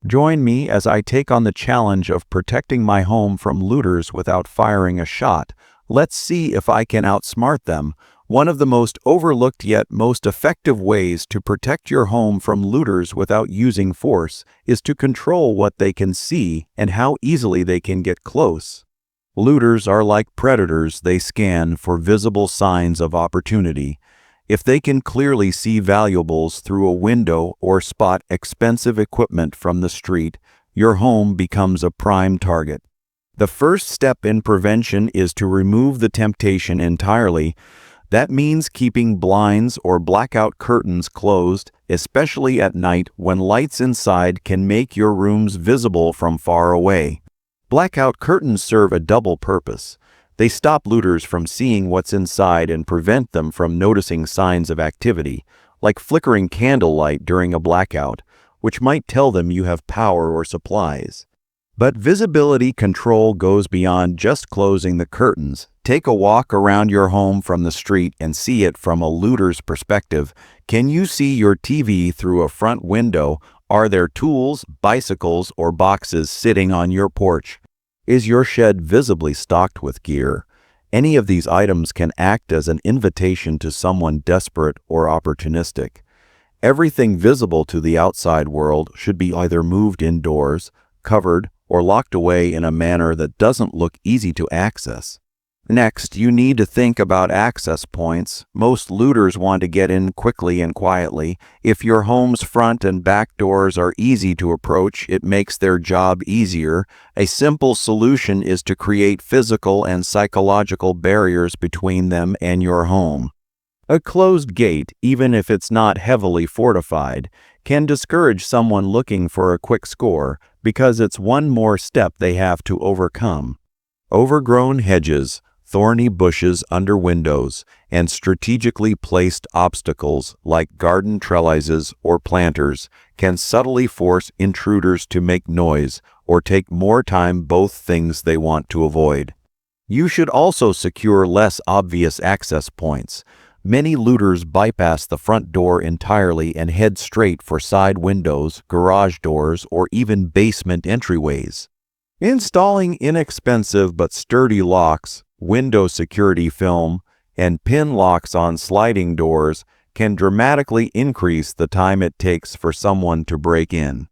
Join me as I take on the challenge of protecting my home from looters without firing a shot. Let's see if I can outsmart them. One of the most overlooked yet most effective ways to protect your home from looters without using force is to control what they can see and how easily they can get close. Looters are like predators. They scan for visible signs of opportunity. If they can clearly see valuables through a window or spot expensive equipment from the street, your home becomes a prime target. The first step in prevention is to remove the temptation entirely. That means keeping blinds or blackout curtains closed, especially at night when lights inside can make your rooms visible from far away. Blackout curtains serve a double purpose. They stop looters from seeing what's inside and prevent them from noticing signs of activity, like flickering candlelight during a blackout, which might tell them you have power or supplies. But visibility control goes beyond just closing the curtains. Take a walk around your home from the street and see it from a looter's perspective. Can you see your TV through a front window? Are there tools, bicycles, or boxes sitting on your porch? Is your shed visibly stocked with gear? Any of these items can act as an invitation to someone desperate or opportunistic. Everything visible to the outside world should be either moved indoors, covered, or locked away in a manner that doesn't look easy to access. Next, you need to think about access points. Most looters want to get in quickly and quietly. If your home's front and back doors are easy to approach, it makes their job easier. A simple solution is to create physical and psychological barriers between them and your home. A closed gate, even if it's not heavily fortified, can discourage someone looking for a quick score because it's one more step they have to overcome. Overgrown hedges, thorny bushes under windows, and strategically placed obstacles like garden trellises or planters can subtly force intruders to make noise or take more time, both things they want to avoid. You should also secure less obvious access points. Many looters bypass the front door entirely and head straight for side windows, garage doors, or even basement entryways. Installing inexpensive but sturdy locks, window security film, and pin locks on sliding doors can dramatically increase the time it takes for someone to break in.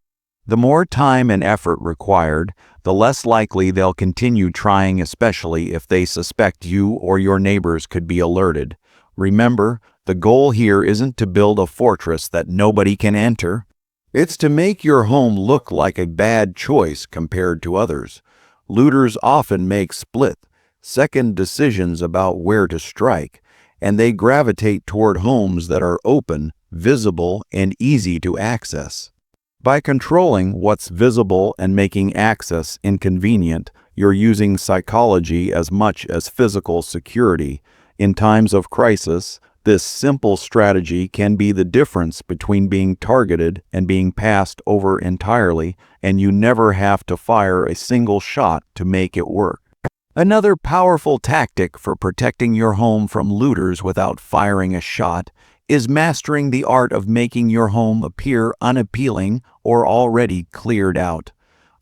The more time and effort required, the less likely they'll continue trying, especially if they suspect you or your neighbors could be alerted. Remember, the goal here isn't to build a fortress that nobody can enter. It's to make your home look like a bad choice compared to others. Looters often make split-second decisions about where to strike, and they gravitate toward homes that are open, visible, and easy to access. By controlling what's visible and making access inconvenient, you're using psychology as much as physical security. In times of crisis, this simple strategy can be the difference between being targeted and being passed over entirely, and you never have to fire a single shot to make it work. Another powerful tactic for protecting your home from looters without firing a shot is mastering the art of making your home appear unappealing or already cleared out.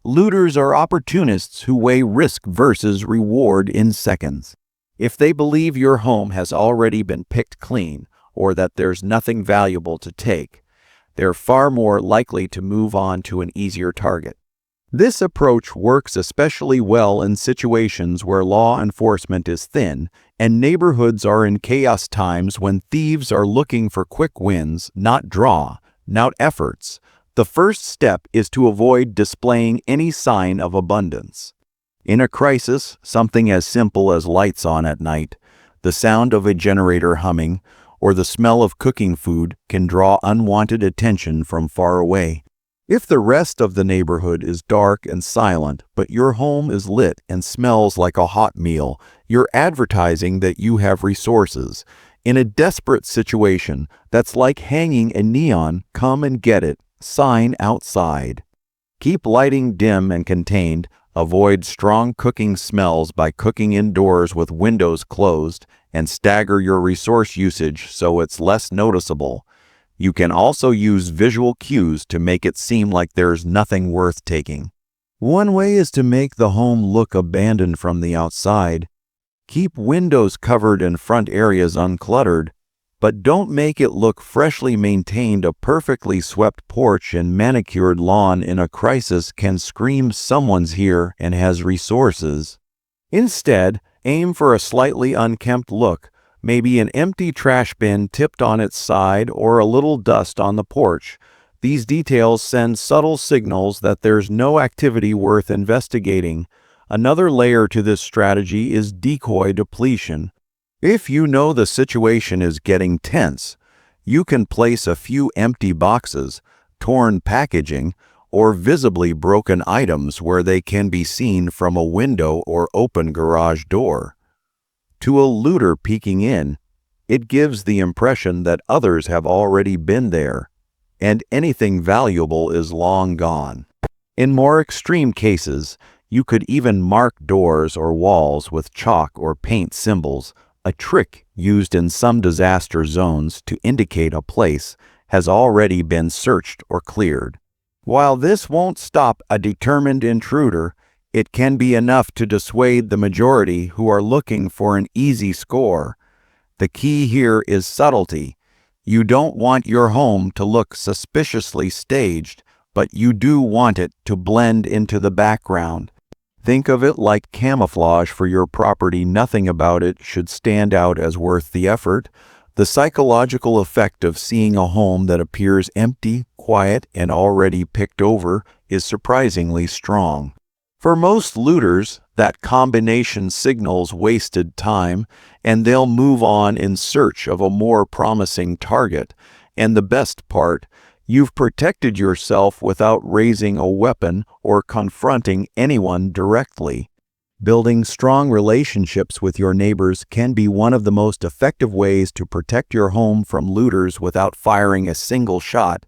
Looters are opportunists who weigh risk versus reward in seconds. If they believe your home has already been picked clean or that there's nothing valuable to take, they're far more likely to move on to an easier target. This approach works especially well in situations where law enforcement is thin and neighborhoods are in chaos, times when thieves are looking for quick wins, not efforts. The first step is to avoid displaying any sign of abundance. In a crisis, something as simple as lights on at night, the sound of a generator humming, or the smell of cooking food can draw unwanted attention from far away. If the rest of the neighborhood is dark and silent, but your home is lit and smells like a hot meal, you're advertising that you have resources. In a desperate situation, that's like hanging a neon "Come and get it" sign outside. Keep lighting dim and contained. Avoid strong cooking smells by cooking indoors with windows closed, and stagger your resource usage so it's less noticeable. You can also use visual cues to make it seem like there's nothing worth taking. One way is to make the home look abandoned from the outside. Keep windows covered and front areas uncluttered, but don't make it look freshly maintained. A perfectly swept porch and manicured lawn in a crisis can scream someone's here and has resources. Instead, aim for a slightly unkempt look, maybe an empty trash bin tipped on its side or a little dust on the porch. These details send subtle signals that there's no activity worth investigating. Another layer to this strategy is decoy depletion. If you know the situation is getting tense, you can place a few empty boxes, torn packaging, or visibly broken items where they can be seen from a window or open garage door. To a looter peeking in, it gives the impression that others have already been there, and anything valuable is long gone. In more extreme cases, you could even mark doors or walls with chalk or paint symbols, a trick used in some disaster zones to indicate a place has already been searched or cleared. While this won't stop a determined intruder, it can be enough to dissuade the majority who are looking for an easy score. The key here is subtlety. You don't want your home to look suspiciously staged, but you do want it to blend into the background. Think of it like camouflage for your property. Nothing about it should stand out as worth the effort. The psychological effect of seeing a home that appears empty, quiet, and already picked over is surprisingly strong. For most looters, that combination signals wasted time, and they'll move on in search of a more promising target. And the best part, you've protected yourself without raising a weapon or confronting anyone directly. Building strong relationships with your neighbors can be one of the most effective ways to protect your home from looters without firing a single shot.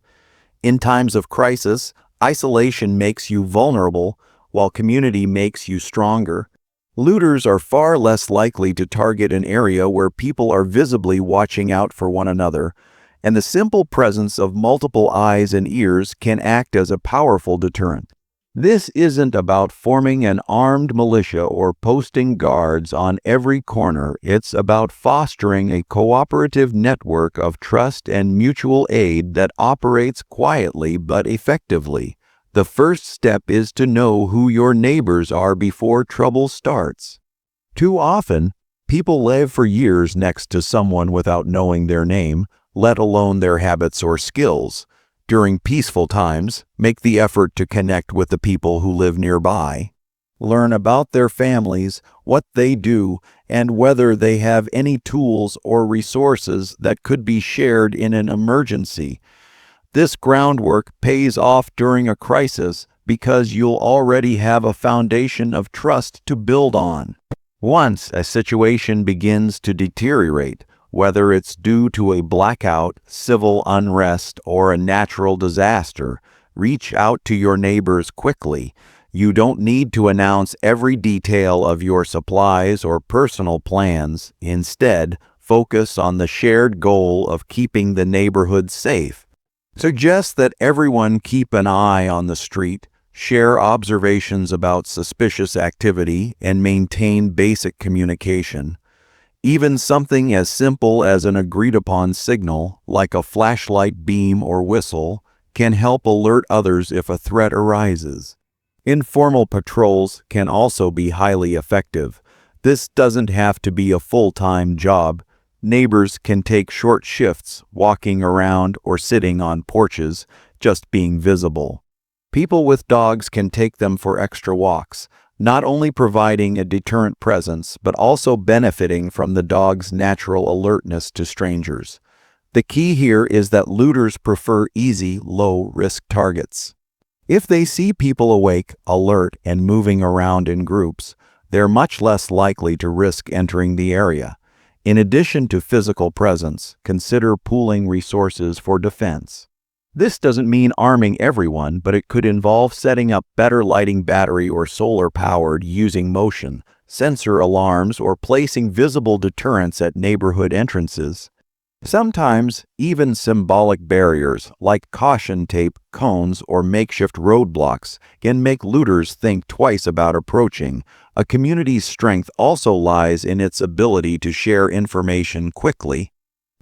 In times of crisis, isolation makes you vulnerable, while community makes you stronger. Looters are far less likely to target an area where people are visibly watching out for one another, and the simple presence of multiple eyes and ears can act as a powerful deterrent. This isn't about forming an armed militia or posting guards on every corner. It's about fostering a cooperative network of trust and mutual aid that operates quietly but effectively. The first step is to know who your neighbors are before trouble starts. Too often, people live for years next to someone without knowing their name, let alone their habits or skills. During peaceful times, make the effort to connect with the people who live nearby. Learn about their families, what they do, and whether they have any tools or resources that could be shared in an emergency. This groundwork pays off during a crisis because you'll already have a foundation of trust to build on. Once a situation begins to deteriorate, whether it's due to a blackout, civil unrest, or a natural disaster, reach out to your neighbors quickly. You don't need to announce every detail of your supplies or personal plans. Instead, focus on the shared goal of keeping the neighborhood safe. Suggest that everyone keep an eye on the street, share observations about suspicious activity, and maintain basic communication. Even something as simple as an agreed-upon signal, like a flashlight beam or whistle, can help alert others if a threat arises. Informal patrols can also be highly effective. This doesn't have to be a full-time job. Neighbors can take short shifts, walking around or sitting on porches, just being visible. People with dogs can take them for extra walks, not only providing a deterrent presence, but also benefiting from the dog's natural alertness to strangers. The key here is that looters prefer easy, low-risk targets. If they see people awake, alert, and moving around in groups, they're much less likely to risk entering the area. In addition to physical presence, consider pooling resources for defense. This doesn't mean arming everyone, but it could involve setting up better lighting, battery or solar-powered, using motion, sensor alarms, or placing visible deterrents at neighborhood entrances. Sometimes, even symbolic barriers like caution tape, cones, or makeshift roadblocks can make looters think twice about approaching. A community's strength also lies in its ability to share information quickly.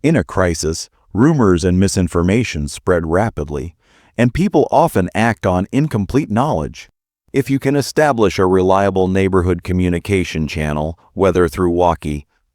In a crisis, rumors and misinformation spread rapidly, and people often act on incomplete knowledge. If you can establish a reliable neighborhood communication channel, whether through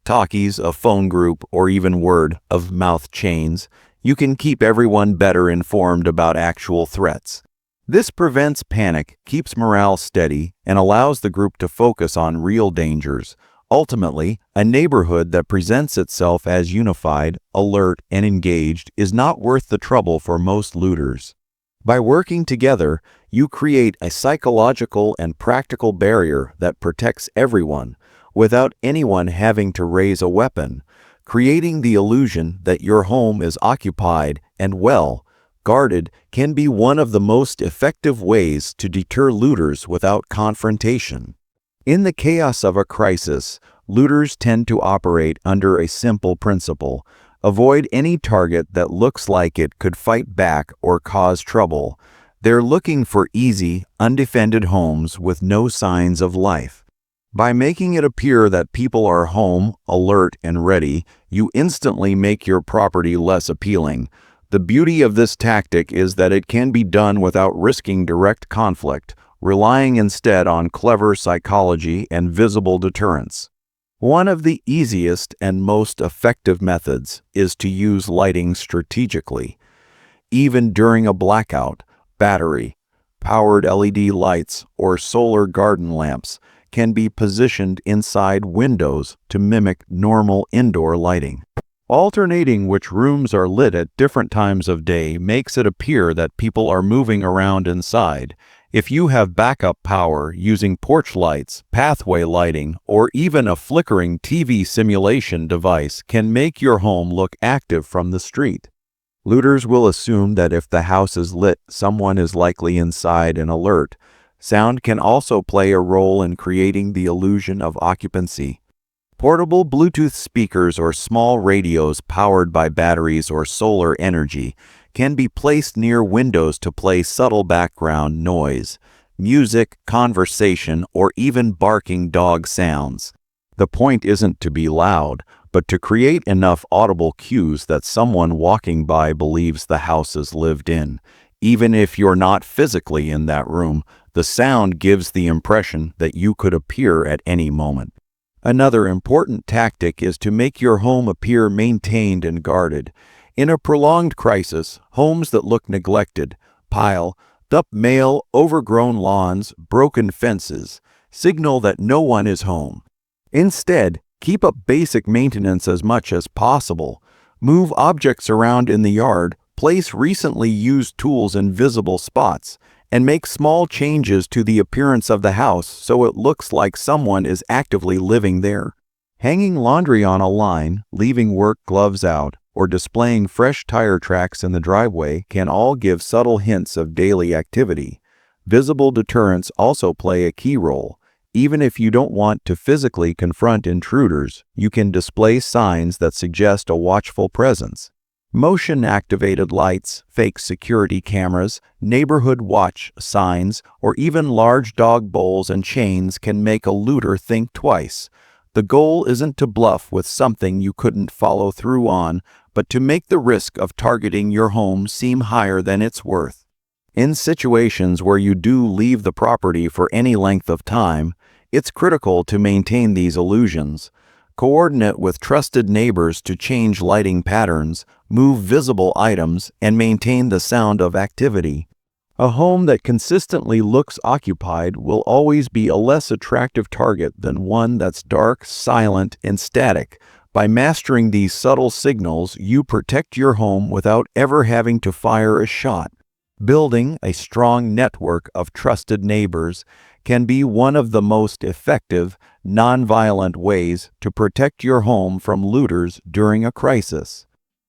talkies, a phone group, or even word-of-mouth chains, you can keep everyone better informed about actual threats. This prevents panic, keeps morale steady, and allows the group to focus on real dangers. Ultimately, a neighborhood that presents itself as unified, alert, and engaged is not worth the trouble for most looters. By working together, you create a psychological and practical barrier that protects everyone, without anyone having to raise a weapon, creating the illusion that your home is occupied and guarded can be one of the most effective ways to deter looters without confrontation. In the chaos of a crisis, looters tend to operate under a simple principle: avoid any target that looks like it could fight back or cause trouble. They're looking for easy, undefended homes with no signs of life. By making it appear that people are home, alert, and ready, you instantly make your property less appealing. The beauty of this tactic is that it can be done without risking direct conflict, relying instead on clever psychology and visible deterrence. One of the easiest and most effective methods is to use lighting strategically. Even during a blackout, battery-powered LED lights or solar garden lamps can be positioned inside windows to mimic normal indoor lighting. Alternating which rooms are lit at different times of day makes it appear that people are moving around inside. If you have backup power using porch lights, pathway lighting, or even a flickering TV simulation device can make your home look active from the street. Looters will assume that if the house is lit, someone is likely inside and alert. Sound can also play a role in creating the illusion of occupancy. Portable Bluetooth speakers or small radios powered by batteries or solar energy can be placed near windows to play subtle background noise, music, conversation, or even barking dog sounds. The point isn't to be loud, but to create enough audible cues that someone walking by believes the house is lived in. Even if you're not physically in that room, the sound gives the impression that you could appear at any moment. Another important tactic is to make your home appear maintained and guarded. In a prolonged crisis, homes that look neglected, piled up mail, overgrown lawns, broken fences, signal that no one is home. Instead, keep up basic maintenance as much as possible. Move objects around in the yard, place recently used tools in visible spots, and make small changes to the appearance of the house so it looks like someone is actively living there. Hanging laundry on a line, leaving work gloves out, or displaying fresh tire tracks in the driveway can all give subtle hints of daily activity. Visible deterrents also play a key role. Even if you don't want to physically confront intruders, you can display signs that suggest a watchful presence. Motion-activated lights, fake security cameras, neighborhood watch signs, or even large dog bowls and chains can make a looter think twice. The goal isn't to bluff with something you couldn't follow through on, but to make the risk of targeting your home seem higher than it's worth. In situations where you do leave the property for any length of time, it's critical to maintain these illusions. Coordinate with trusted neighbors to change lighting patterns, move visible items, and maintain the sound of activity. A home that consistently looks occupied will always be a less attractive target than one that's dark, silent, and static. By mastering these subtle signals, you protect your home without ever having to fire a shot. Building a strong network of trusted neighbors can be one of the most effective, nonviolent ways to protect your home from looters during a crisis.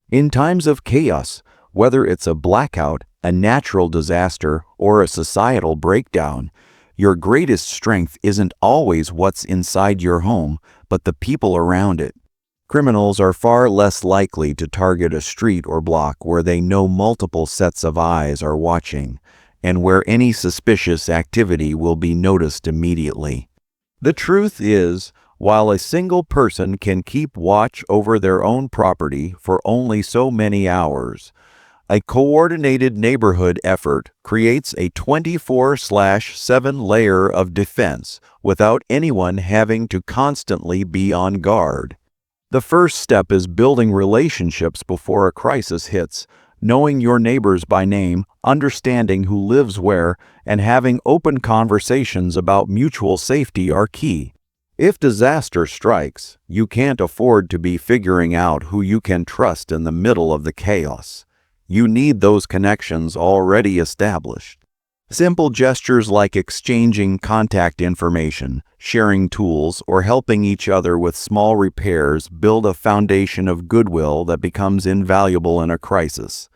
In times of chaos, whether it's a blackout, a natural disaster, or a societal breakdown, your greatest strength isn't always what's inside your home, but the people around it. Criminals are far less likely to target a street or block where they know multiple sets of eyes are watching, and where any suspicious activity will be noticed immediately. The truth is, while a single person can keep watch over their own property for only so many hours, a coordinated neighborhood effort creates a 24/7 layer of defense without anyone having to constantly be on guard. The first step is building relationships before a crisis hits, knowing your neighbors by name, understanding who lives where, and having open conversations about mutual safety are key. If disaster strikes, you can't afford to be figuring out who you can trust in the middle of the chaos. You need those connections already established. Simple gestures like exchanging contact information, sharing tools, or helping each other with small repairs build a foundation of goodwill that becomes invaluable in a crisis.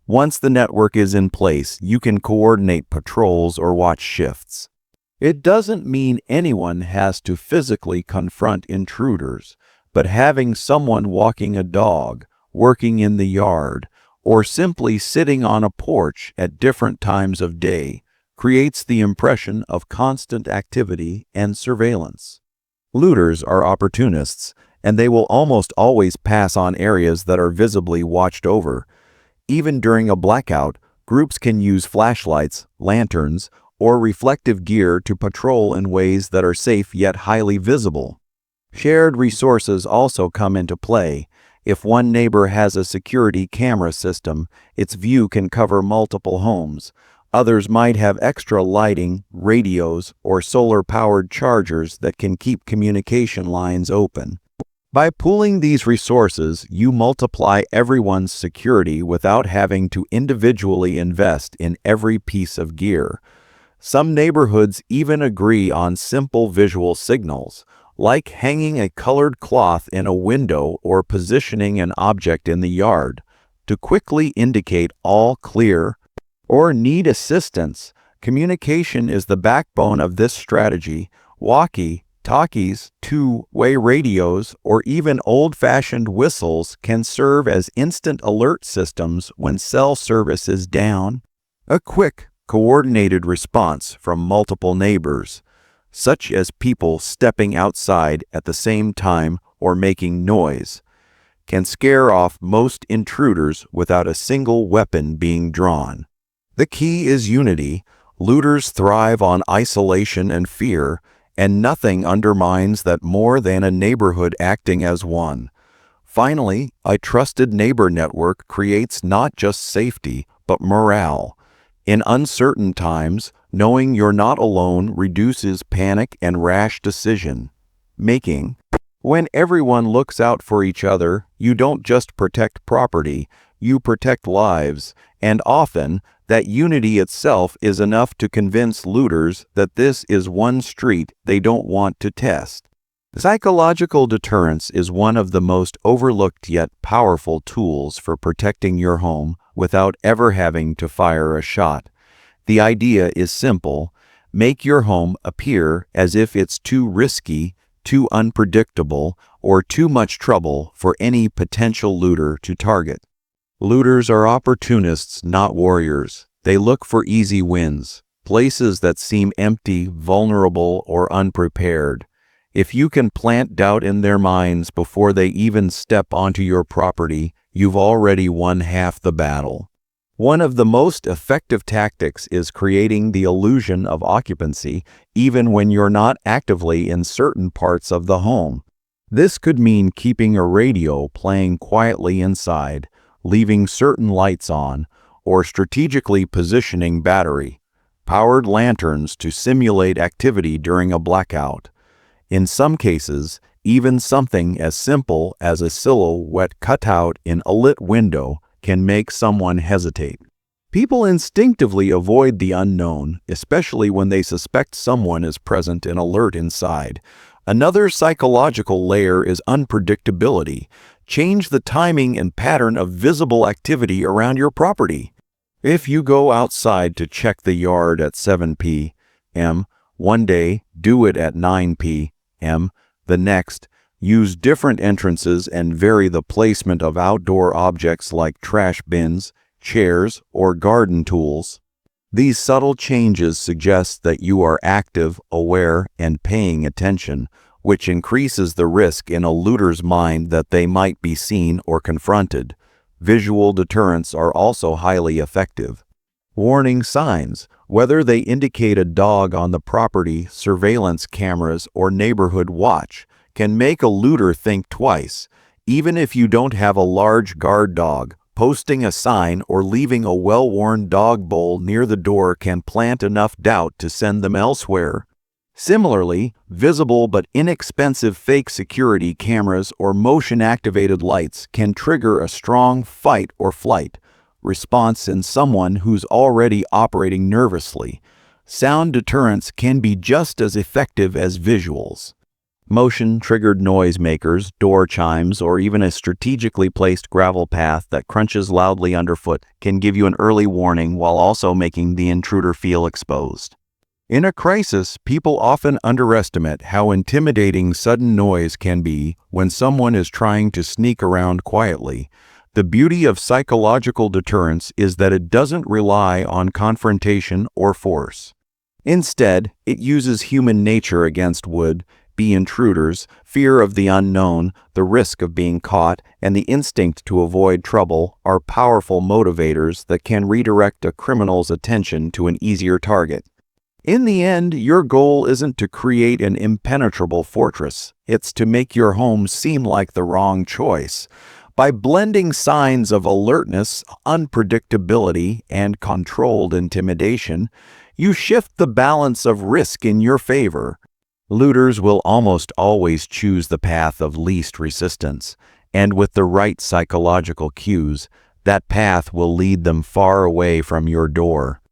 Once the network is in place, you can coordinate patrols or watch shifts. It doesn't mean anyone has to physically confront intruders, but having someone walking a dog, working in the yard, or simply sitting on a porch at different times of day creates the impression of constant activity and surveillance. Looters are opportunists, and they will almost always pass on areas that are visibly watched over. Even during a blackout, groups can use flashlights, lanterns, or reflective gear to patrol in ways that are safe yet highly visible. Shared resources also come into play. If one neighbor has a security camera system, its view can cover multiple homes. Others might have extra lighting, radios, or solar-powered chargers that can keep communication lines open. By pooling these resources, you multiply everyone's security without having to individually invest in every piece of gear. Some neighborhoods even agree on simple visual signals, like hanging a colored cloth in a window or positioning an object in the yard, to quickly indicate all clear or need assistance. Communication is the backbone of this strategy. Walkie-talkies, two-way radios, or even old-fashioned whistles can serve as instant alert systems when cell service is down. A quick, coordinated response from multiple neighbors, such as people stepping outside at the same time or making noise, can scare off most intruders without a single weapon being drawn. The key is unity. Looters thrive on isolation and fear, and nothing undermines that more than a neighborhood acting as one. Finally, a trusted neighbor network creates not just safety, but morale. In uncertain times, knowing you're not alone reduces panic and rash decision-making. When everyone looks out for each other, you don't just protect property, you protect lives, and often, that unity itself is enough to convince looters that this is one street they don't want to test. Psychological deterrence is one of the most overlooked yet powerful tools for protecting your home without ever having to fire a shot. The idea is simple: make your home appear as if it's too risky, too unpredictable, or too much trouble for any potential looter to target. Looters are opportunists, not warriors. They look for easy wins, places that seem empty, vulnerable, or unprepared. If you can plant doubt in their minds before they even step onto your property, you've already won half the battle. One of the most effective tactics is creating the illusion of occupancy, even when you're not actively in certain parts of the home. This could mean keeping a radio playing quietly inside, leaving certain lights on, or strategically positioning battery-powered lanterns to simulate activity during a blackout. In some cases, even something as simple as a silhouette cutout in a lit window can make someone hesitate. People instinctively avoid the unknown, especially when they suspect someone is present and alert inside. Another psychological layer is unpredictability. Change the timing and pattern of visible activity around your property. If you go outside to check the yard at 7 p.m. one day, do it at 9 p.m. the next. Use different entrances and vary the placement of outdoor objects like trash bins, chairs, or garden tools. These subtle changes suggest that you are active, aware, and paying attention, which increases the risk in a looter's mind that they might be seen or confronted. Visual deterrents are also highly effective. Warning signs, whether they indicate a dog on the property, surveillance cameras, or neighborhood watch, can make a looter think twice. Even if you don't have a large guard dog, posting a sign or leaving a well-worn dog bowl near the door can plant enough doubt to send them elsewhere. Similarly, visible but inexpensive fake security cameras or motion-activated lights can trigger a strong fight or flight response in someone who's already operating nervously. Sound deterrents can be just as effective as visuals. Motion-triggered noisemakers, door chimes, or even a strategically placed gravel path that crunches loudly underfoot can give you an early warning while also making the intruder feel exposed. In a crisis, people often underestimate how intimidating sudden noise can be when someone is trying to sneak around quietly. The beauty of psychological deterrence is that it doesn't rely on confrontation or force. Instead, it uses human nature against would-be intruders, fear of the unknown, the risk of being caught, and the instinct to avoid trouble are powerful motivators that can redirect a criminal's attention to an easier target. In the end, your goal isn't to create an impenetrable fortress. It's to make your home seem like the wrong choice. By blending signs of alertness, unpredictability, and controlled intimidation, you shift the balance of risk in your favor. Looters will almost always choose the path of least resistance, and with the right psychological cues, that path will lead them far away from your door.